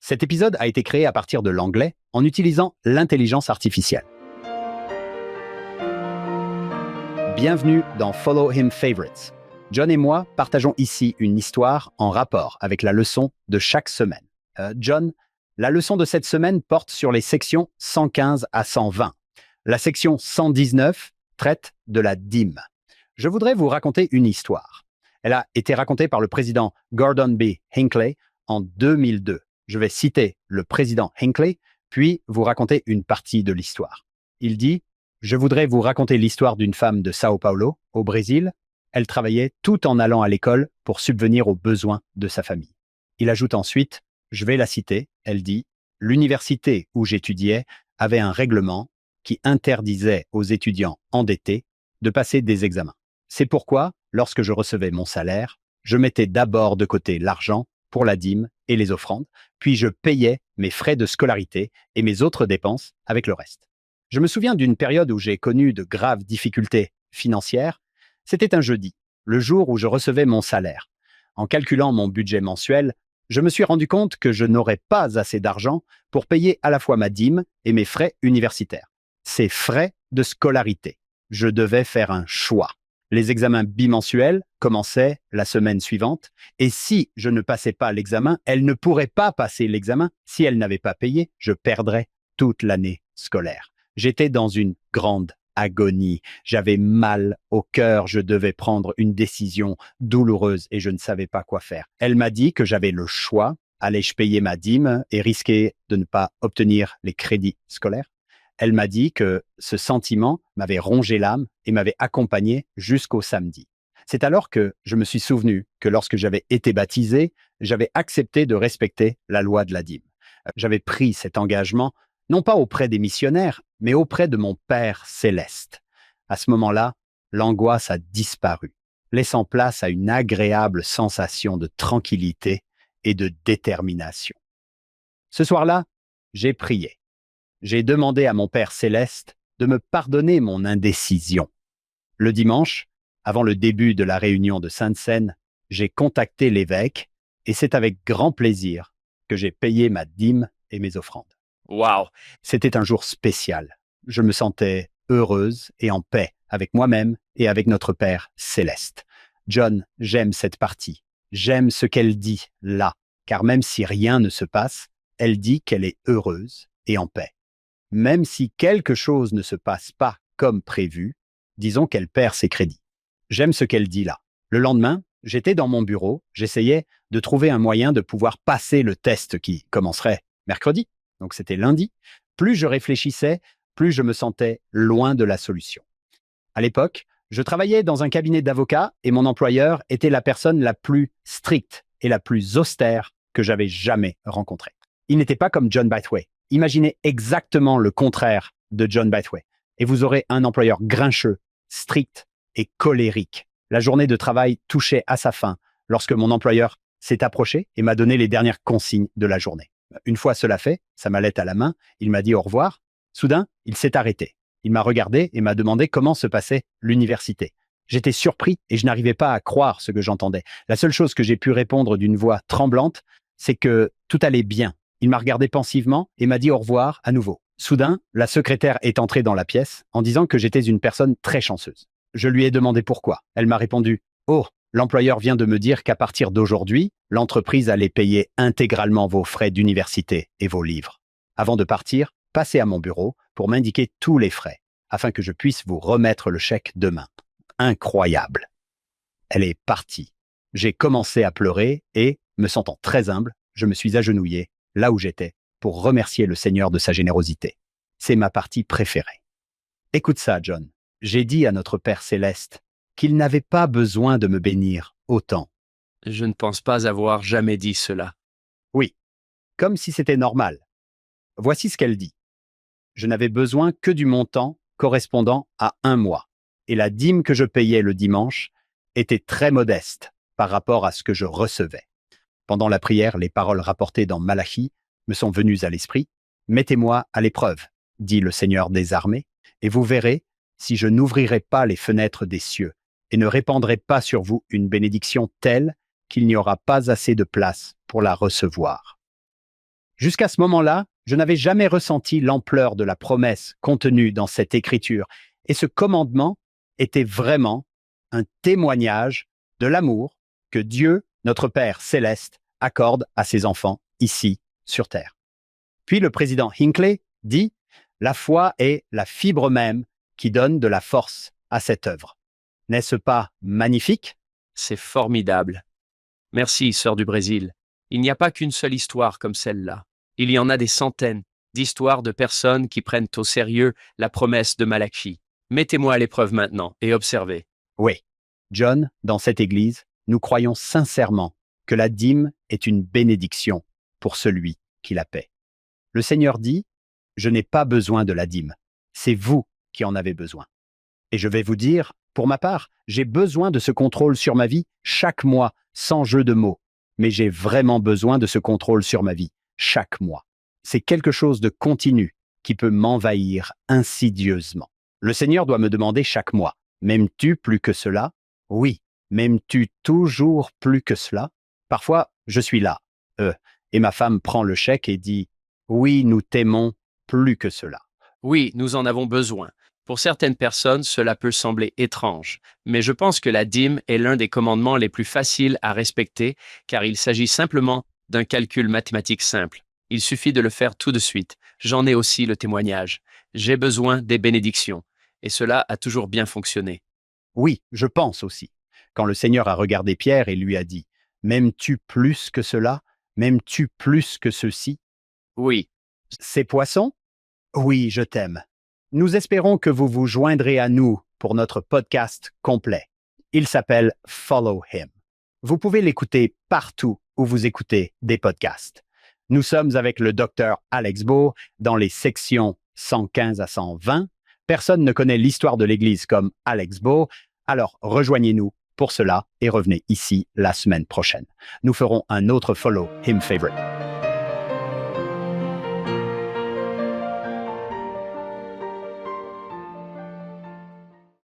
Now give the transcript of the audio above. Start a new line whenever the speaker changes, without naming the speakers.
Cet épisode a été créé à partir de l'anglais en utilisant l'intelligence artificielle. Bienvenue dans Follow Him Favorites. John et moi partageons ici une histoire en rapport avec la leçon de chaque semaine. John, la leçon de cette semaine porte sur les sections 115 à 120. La section 119 traite de la dîme. Je voudrais vous raconter une histoire. Elle a été racontée par le président Gordon B. Hinckley en 2002. Je vais citer le président Hinckley, puis vous raconter une partie de l'histoire. Il dit « Je voudrais vous raconter l'histoire d'une femme de Sao Paulo, au Brésil. Elle travaillait tout en allant à l'école pour subvenir aux besoins de sa famille. » Il ajoute ensuite, je vais la citer, elle dit « L'université où j'étudiais avait un règlement qui interdisait aux étudiants endettés de passer des examens. C'est pourquoi, lorsque je recevais mon salaire, je mettais d'abord de côté l'argent pour la dîme et les offrandes, puis je payais mes frais de scolarité et mes autres dépenses avec le reste. Je me souviens d'une période où j'ai connu de graves difficultés financières. C'était un jeudi, le jour où je recevais mon salaire. En calculant mon budget mensuel, je me suis rendu compte que je n'aurais pas assez d'argent pour payer à la fois ma dîme et mes frais universitaires. Ces frais de scolarité. Je devais faire un choix. Les examens bimensuels commençaient la semaine suivante, et si je ne passais pas l'examen, elle ne pourrait pas passer l'examen. Si elle n'avait pas payé, je perdrais toute l'année scolaire. J'étais dans une grande agonie. J'avais mal au cœur, je devais prendre une décision douloureuse et je ne savais pas quoi faire. Elle m'a dit que j'avais le choix. Allais-je payer ma dîme et risquer de ne pas obtenir les crédits scolaires? Elle m'a dit que ce sentiment m'avait rongé l'âme et m'avait accompagné jusqu'au samedi. C'est alors que je me suis souvenu que lorsque j'avais été baptisé, j'avais accepté de respecter la loi de la dîme. J'avais pris cet engagement, non pas auprès des missionnaires, mais auprès de mon Père céleste. À ce moment-là, l'angoisse a disparu, laissant place à une agréable sensation de tranquillité et de détermination. Ce soir-là, j'ai prié. J'ai demandé à mon Père céleste de me pardonner mon indécision. Le dimanche, avant le début de la réunion de Sainte-Seine, j'ai contacté l'évêque et c'est avec grand plaisir que j'ai payé ma dîme et mes offrandes.
Wow!
C'était un jour spécial. Je me sentais heureuse et en paix avec moi-même et avec notre Père céleste. John, j'aime cette partie. J'aime ce qu'elle dit là, car même si rien ne se passe, elle dit qu'elle est heureuse et en paix. Même si quelque chose ne se passe pas comme prévu, disons qu'elle perd ses crédits. J'aime ce qu'elle dit là. Le lendemain, j'étais dans mon bureau, j'essayais de trouver un moyen de pouvoir passer le test qui commencerait mercredi, donc c'était lundi. Plus je réfléchissais, plus je me sentais loin de la solution. À l'époque, je travaillais dans un cabinet d'avocats et mon employeur était la personne la plus stricte et la plus austère que j'avais jamais rencontrée. Il n'était pas comme John Bytheway. Imaginez exactement le contraire de John Bytheway et vous aurez un employeur grincheux, strict et colérique. La journée de travail touchait à sa fin lorsque mon employeur s'est approché et m'a donné les dernières consignes de la journée. Une fois cela fait, sa mallette à la main, il m'a dit au revoir. Soudain, il s'est arrêté. Il m'a regardé et m'a demandé comment se passait l'université. J'étais surpris et je n'arrivais pas à croire ce que j'entendais. La seule chose que j'ai pu répondre d'une voix tremblante, c'est que tout allait bien. Il m'a regardé pensivement et m'a dit au revoir à nouveau. Soudain, la secrétaire est entrée dans la pièce en disant que j'étais une personne très chanceuse. Je lui ai demandé pourquoi. Elle m'a répondu « Oh, l'employeur vient de me dire qu'à partir d'aujourd'hui, l'entreprise allait payer intégralement vos frais d'université et vos livres. Avant de partir, passez à mon bureau pour m'indiquer tous les frais, afin que je puisse vous remettre le chèque demain. » Incroyable. Elle est partie. J'ai commencé à pleurer et, me sentant très humble, je me suis agenouillé là où j'étais, pour remercier le Seigneur de sa générosité. C'est ma partie préférée. Écoute ça, John. J'ai dit à notre Père céleste qu'il n'avait pas besoin de me bénir autant.
Je ne pense pas avoir jamais dit cela.
Oui, comme si c'était normal. Voici ce qu'elle dit. Je n'avais besoin que du montant correspondant à 1 mois, et la dîme que je payais le dimanche était très modeste par rapport à ce que je recevais. Pendant la prière, les paroles rapportées dans Malachie me sont venues à l'esprit. « Mettez-moi à l'épreuve, dit le Seigneur des armées, et vous verrez si je n'ouvrirai pas les fenêtres des cieux et ne répandrai pas sur vous une bénédiction telle qu'il n'y aura pas assez de place pour la recevoir. » Jusqu'à ce moment-là, je n'avais jamais ressenti l'ampleur de la promesse contenue dans cette écriture, et ce commandement était vraiment un témoignage de l'amour que Dieu, notre Père céleste, accorde à ses enfants ici sur terre. Puis le président Hinckley dit « La foi est la fibre même qui donne de la force à cette œuvre ». N'est-ce pas magnifique?
C'est formidable. Merci, sœur du Brésil. Il n'y a pas qu'une seule histoire comme celle-là. Il y en a des centaines d'histoires de personnes qui prennent au sérieux la promesse de Malachi. Mettez-moi à l'épreuve maintenant et observez.
Oui, John, dans cette Église, nous croyons sincèrement que la dîme est une bénédiction pour celui qui la paie. Le Seigneur dit « Je n'ai pas besoin de la dîme, c'est vous qui en avez besoin. » Et je vais vous dire, pour ma part, j'ai besoin de ce contrôle sur ma vie chaque mois, sans jeu de mots. Mais j'ai vraiment besoin de ce contrôle sur ma vie chaque mois. C'est quelque chose de continu qui peut m'envahir insidieusement. Le Seigneur doit me demander chaque mois, « M'aimes-tu plus que cela? » Oui. « M'aimes-tu toujours plus que cela? » Parfois, je suis là, et ma femme prend le chèque et dit « Oui, nous t'aimons plus que cela. »
Oui, nous en avons besoin. Pour certaines personnes, cela peut sembler étrange, mais je pense que la dîme est l'un des commandements les plus faciles à respecter, car il s'agit simplement d'un calcul mathématique simple. Il suffit de le faire tout de suite. J'en ai aussi le témoignage. J'ai besoin des bénédictions, et cela a toujours bien fonctionné.
Oui, je pense aussi. Quand le Seigneur a regardé Pierre et lui a dit « M'aimes-tu plus que cela? M'aimes-tu plus que ceci? »
Oui,
Ces poissons? Oui, je t'aime. Nous espérons que vous vous joindrez à nous pour notre podcast complet. Il s'appelle Follow Him. Vous pouvez l'écouter partout où vous écoutez des podcasts. Nous sommes avec le docteur Alex Beau dans les sections 115 à 120. Personne ne connaît l'histoire de l'Église comme Alex Beau, alors rejoignez-nous pour cela et revenez ici la semaine prochaine. Nous ferons un autre Follow Him Favorite.